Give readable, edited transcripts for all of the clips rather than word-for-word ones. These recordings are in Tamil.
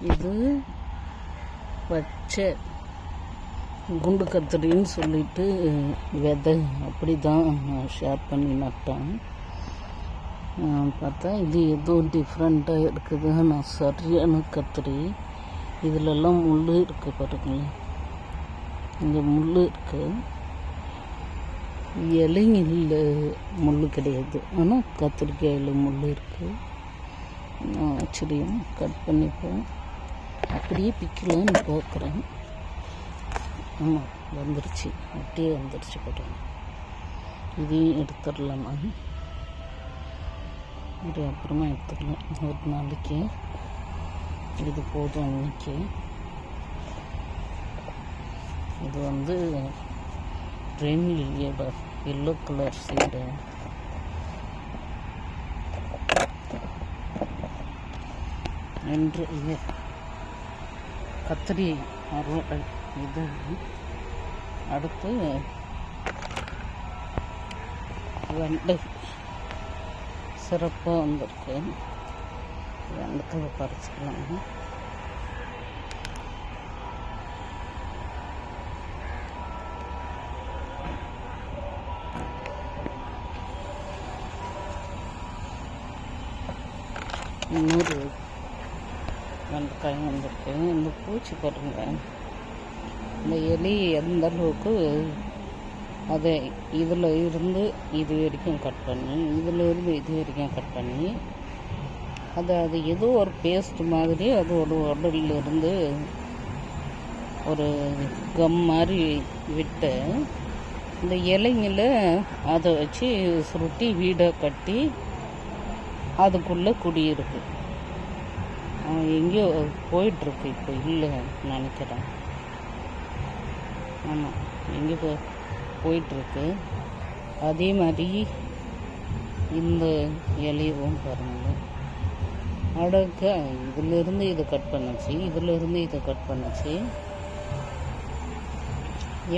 இது பச்சை குண்டு கத்திரின்னு சொல்லிட்டு விதை அப்படி தான் ஷேர் பண்ணி நட்டேன். பார்த்தா இது எதுவும் டிஃப்ரெண்ட்டாக இருக்குது. நான் சரியான கத்திரி. இதிலெல்லாம் முள் இருக்குது பாருங்களேன், இங்கே முள் இருக்குது. இலைங்களில் முள் கிடையாது, ஆனால் கத்திரிக்காயில் முள் இருக்குது. நான் ஆச்சரியம் கட் பண்ணிப்போம். அப்படியே பிக்கலான்னு பார்க்குறேன். ஆமாம், வந்துருச்சு, அப்படியே வந்துருச்சு பாருங்க. இதையும் எடுத்துடலாமா? இது அப்புறமா எடுத்துக்கலாம், ஒரு நாளைக்கு இது போதும். இன்னைக்கு இது ரெயின் லில்லியோட எல்லோ கலர் சீடு. என்று கத்திரி அறுவடை. இது அடுத்து வெண்டை சிறப்பாக வந்திருக்கு. வெண்டைக்காய் பறிச்சுக்கலாம். இன்னொரு வெண்டைக்காய் வந்திருக்கு. இந்த பூச்சி பாருங்க, இந்த எலி எந்த அளவுக்கு அதை இதில் இருந்து இது வரைக்கும் கட் பண்ணி, இதில் இருந்து இது வரைக்கும் கட் பண்ணி, அது ஏதோ ஒரு பேஸ்ட் மாதிரி அதோட உடலிருந்து ஒரு கம் மாதிரி விட்டு இந்த இலைங்கள அதை வச்சு சுருட்டி வீடை கட்டி அதுக்குள்ளே குடியிருக்கு. எங்கேயோ போயிட்டுருக்கு, இப்போ இல்லை நினைக்கிறேன். ஆமாம், எங்கே போயிட்டுருக்கு. அதே மாதிரி இந்த இலையவும் பாருங்கள், அடக்க இதிலிருந்து இதை கட் பண்ணுச்சு, இதிலிருந்து இதை கட் பண்ணுச்சு.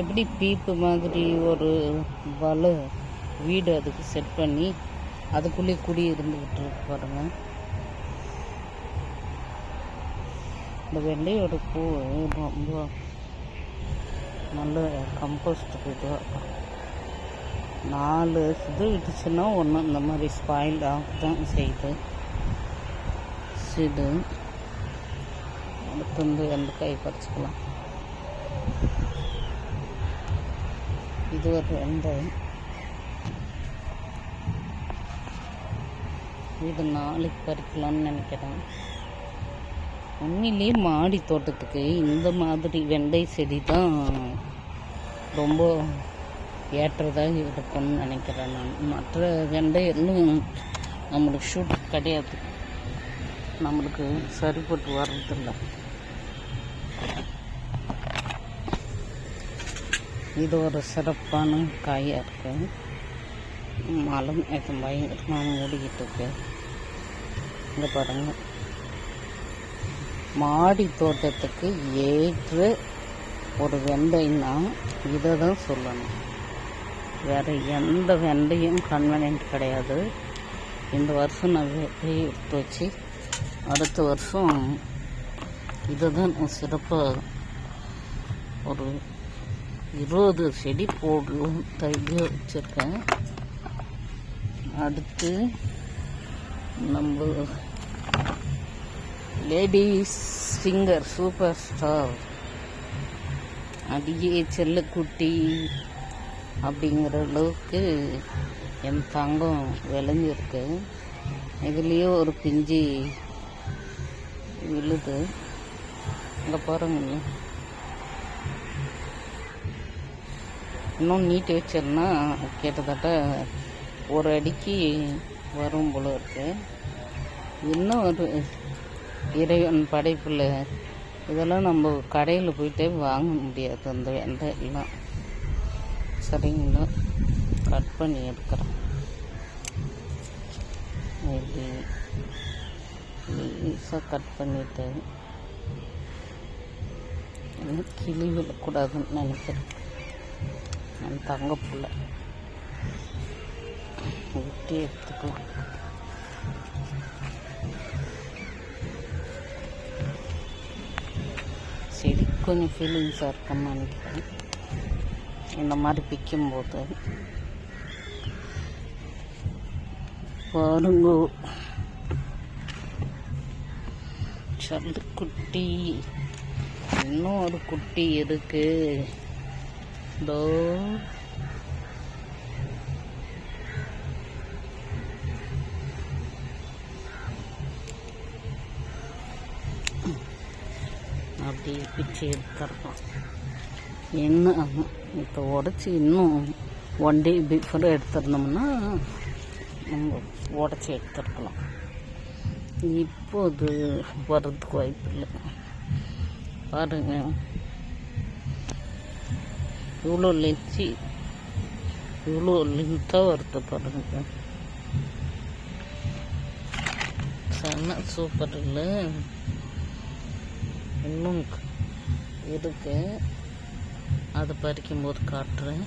எப்படி பீப்பு மாதிரி ஒரு வலை வீடு அதுக்கு செட் பண்ணி அதுக்குள்ளே குடி இருந்துக்கிட்டு இருக்கு பாருங்கள். இந்த வெள்ளையோட பூ ரொம்ப நல்ல கம்போஸ்ட்டுக்கு இதுவாக இருக்கும். 4 இது விட்டுச்சுன்னா ஒன்று இந்த மாதிரி ஸ்பாயில் ஆகத்தான் செய்யுது. இது அடுத்து வெண்டைக்காய் பறிச்சுக்கலாம். இது ஒரு வெங்காயம். இது நாளைக்கு பறிக்கலாம்னு நினைக்கிறேன். உண்மையிலேயே மாடி தோட்டத்துக்கு இந்த மாதிரி வெண்டை செடி தான் ரொம்ப ஏற்றதாக இருக்கும்னு நினைக்கிறேன் நான். மற்ற வெண்டை எல்லாம் நம்மளுக்கு ஷூட் கிடையாது, நம்மளுக்கு சரிப்பட்டு வர்றதில்லை. இது ஒரு சிறப்பான காயாக இருக்குது. மழை பயங்கரமாக மூடிக்கிட்டு இருக்கு. இங்கே பாருங்கள், மாடி தோட்டத்துக்கு ஏற்ற ஒரு வெண்டைன்னா இதை தான் சொல்லணும். வேறு எந்த வெண்டையும் கன்வீனியன்ட் கிடையாது. இந்த வருஷம் நான் வெண்டையை எடுத்து வச்சு அடுத்த வருஷம் இதை தான் நான் சிறப்பாக ஒரு 20 செடி போடலாம் தைரியம் வச்சுருக்கேன். அடுத்து நம்ம லேடிஸ் ஃபிங்கர் சூப்பர் ஸ்டார் அடியே செல்லக்குட்டி அப்படிங்கிற அளவுக்கு என் தங்கம் விளைஞ்சிருக்கு. இதுலேயே ஒரு பிஞ்சு விழுது. இங்கே பாருங்க, இன்னும் நீட்டி வச்சிருந்தா கிட்டத்தட்ட 1 அடிக்கு வரும் போல இருக்கு. இன்னும் ஒரு இறைவன் படைப்பில் இதெல்லாம் நம்ம கடையில் போயிட்டே வாங்க முடியாது. அந்த வெண்டை எல்லாம் சரிங்களா, கட் பண்ணி எடுக்கிறேன். இப்படி ஈஸாக கட் பண்ணிவிட்டு கிளி விடக்கூடாதுன்னு நினைக்கிறேன். என் தங்க பிள்ளை வெட்டி எடுத்துக்கலாம். செடி கொஞ்சம் ஃபீலிங்ஸாக இருக்குன்னு நினைக்கிறேன் இந்த மாதிரி பிக்கும்போது. பாருங்க சல்லு குட்டி, இன்னும் ஒரு குட்டி இருக்கு. இதோ அப்படி பிச்சு எடுத்துடலாம். என்ன இப்போ உடச்சி இன்னும் 1 day பிஃபோர் எடுத்துருந்தோம்னா நம்ம உடச்சி எடுத்துருக்கலாம். இப்போது வர்றதுக்கு வாய்ப்பு இல்லை. பாருங்க இவ்வளோ லென்த்தாக வருது பாருங்க. செம்ம சூப்பர் இல்லை? இன்னும் இருக்கு, அதை பறிக்கும்போது காட்டுறேன்.